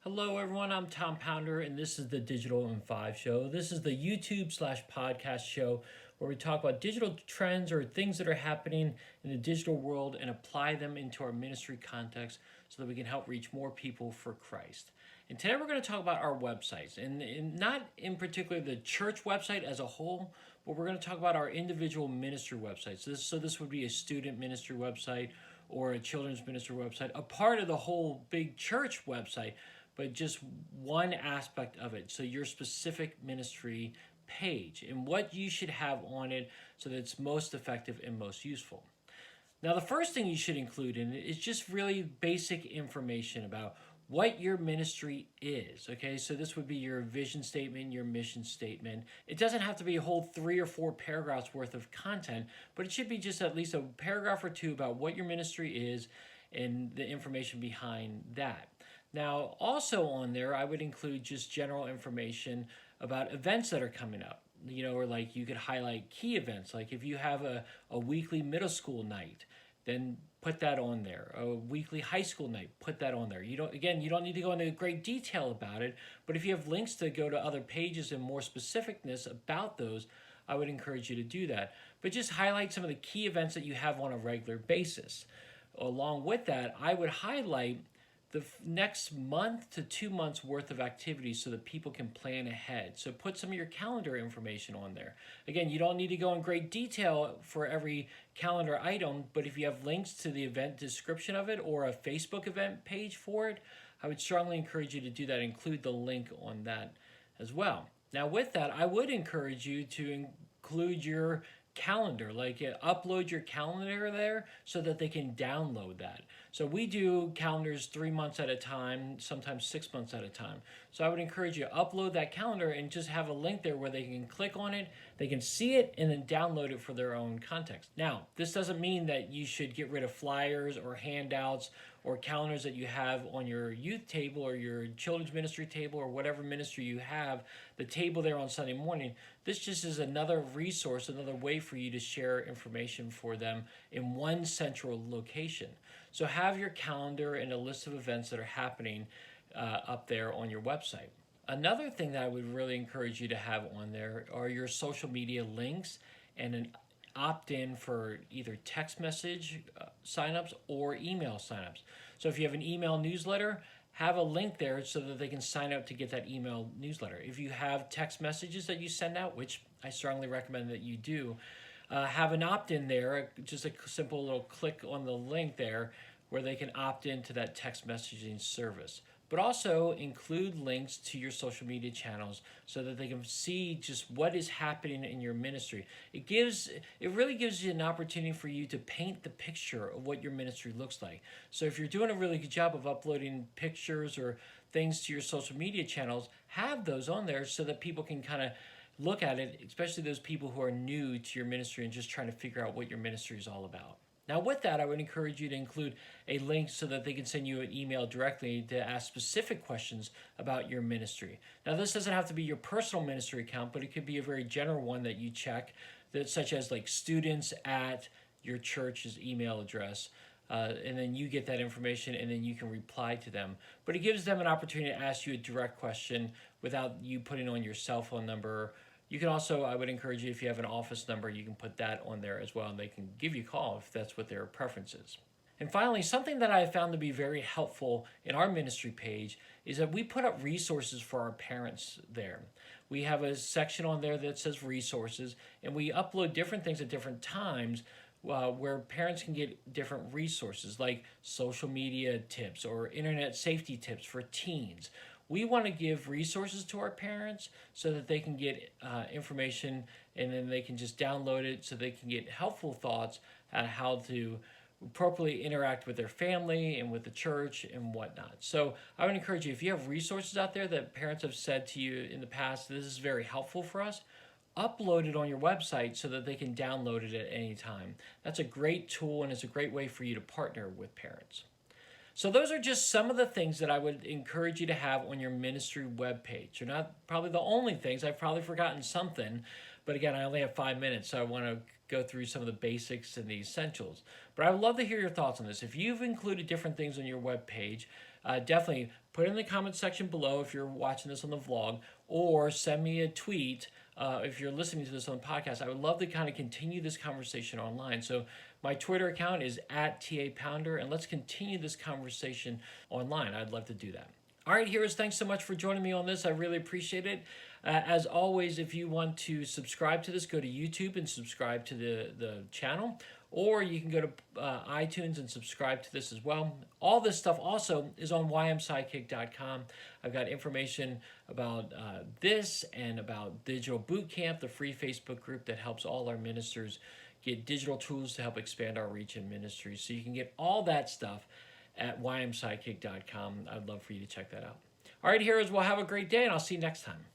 Hello, everyone. I'm Tom Pounder, and this is the Digital in 5 show. This is the YouTube/podcast show where we talk about digital trends or things that are happening in the digital world and apply them into our ministry context so that we can help reach more people for Christ. And today we're going to talk about our websites, and not in particular the church website as a whole, but we're going to talk about our individual ministry websites. So this would be a student ministry website or a children's ministry website, a part of the whole big church website, but just one aspect of it. So your specific ministry page and what you should have on it so that it's most effective and most useful. Now, the first thing you should include in it is just really basic information about what your ministry is. Okay, so this would be your vision statement, your mission statement. It doesn't have to be a whole 3 or 4 paragraphs worth of content, but it should be just at least a paragraph or two about what your ministry is and the information behind that. Now, also on there, I would include just general information about events that are coming up. Or like you could highlight key events. Like if you have a weekly middle school night, then put that on there. A weekly high school night, put that on there. You don't need to go into great detail about it, but if you have links to go to other pages and more specificness about those, I would encourage you to do that. But just highlight some of the key events that you have on a regular basis. Along with that, I would highlight the next month to 2 months worth of activities so that people can plan ahead. So put some of your calendar information on there. Again, you don't need to go in great detail for every calendar item, but if you have links to the event description of it or a Facebook event page for it, I would strongly encourage you to do that. Include the link on that as well. Now with that, I would encourage you to include your calendar, like upload your calendar there so that they can download that. So we do calendars 3 months at a time, sometimes 6 months at a time. So I would encourage you to upload that calendar and just have a link there where they can click on it, they can see it, and then download it for their own context. Now, this doesn't mean that you should get rid of flyers or handouts or calendars that you have on your youth table or your children's ministry table or whatever ministry you have, the table there on Sunday morning. This just is another resource, another way for you to share information for them in one central location. So have your calendar and a list of events that are happening up there on your website. Another thing that I would really encourage you to have on there are your social media links and an opt-in for either text message signups or email signups. So if you have an email newsletter, have a link there so that they can sign up to get that email newsletter. If you have text messages that you send out, which I strongly recommend that you do, have an opt-in there, just a simple little click on the link there where they can opt into that text messaging service. But also include links to your social media channels so that they can see just what is happening in your ministry. It really gives you an opportunity for you to paint the picture of what your ministry looks like. So if you're doing a really good job of uploading pictures or things to your social media channels, have those on there so that people can kind of look at it, especially those people who are new to your ministry and just trying to figure out what your ministry is all about. Now with that, I would encourage you to include a link so that they can send you an email directly to ask specific questions about your ministry. Now this doesn't have to be your personal ministry account, but it could be a very general one that you check, that such as like students at your church's email address. And then you get that information and then you can reply to them. But it gives them an opportunity to ask you a direct question without you putting on your cell phone number. You can also, I would encourage you, if you have an office number, you can put that on there as well, and they can give you a call if that's what their preference is. And finally, something that I have found to be very helpful in our ministry page is that we put up resources for our parents there. We have a section on there that says resources, and we upload different things at different times where parents can get different resources like social media tips or internet safety tips for teens. We want to give resources to our parents so that they can get information and then they can just download it so they can get helpful thoughts on how to appropriately interact with their family and with the church and whatnot. So I would encourage you, if you have resources out there that parents have said to you in the past, this is very helpful for us, upload it on your website so that they can download it at any time. That's a great tool and it's a great way for you to partner with parents. So those are just some of the things that I would encourage you to have on your ministry webpage. They're not probably the only things. I've probably forgotten something, but again, I only have 5 minutes, so I want to go through some of the basics and the essentials. But I would love to hear your thoughts on this. If you've included different things on your webpage, definitely put it in the comment section below if you're watching this on the vlog, or send me a tweet if you're listening to this on the podcast. I would love to kind of continue this conversation online. So my Twitter account is @TAPounder, and let's continue this conversation online. I'd love to do that. All right, heroes, thanks so much for joining me on this. I really appreciate it. As always, if you want to subscribe to this, go to YouTube and subscribe to the channel, or you can go to iTunes and subscribe to this as well. All this stuff also is on ymsidekick.com. I've got information about this and about Digital Bootcamp, the free Facebook group that helps all our ministers get digital tools to help expand our reach in ministry. So you can get all that stuff at ymsidekick.com. I'd love for you to check that out. All right, heroes, well, have a great day, and I'll see you next time.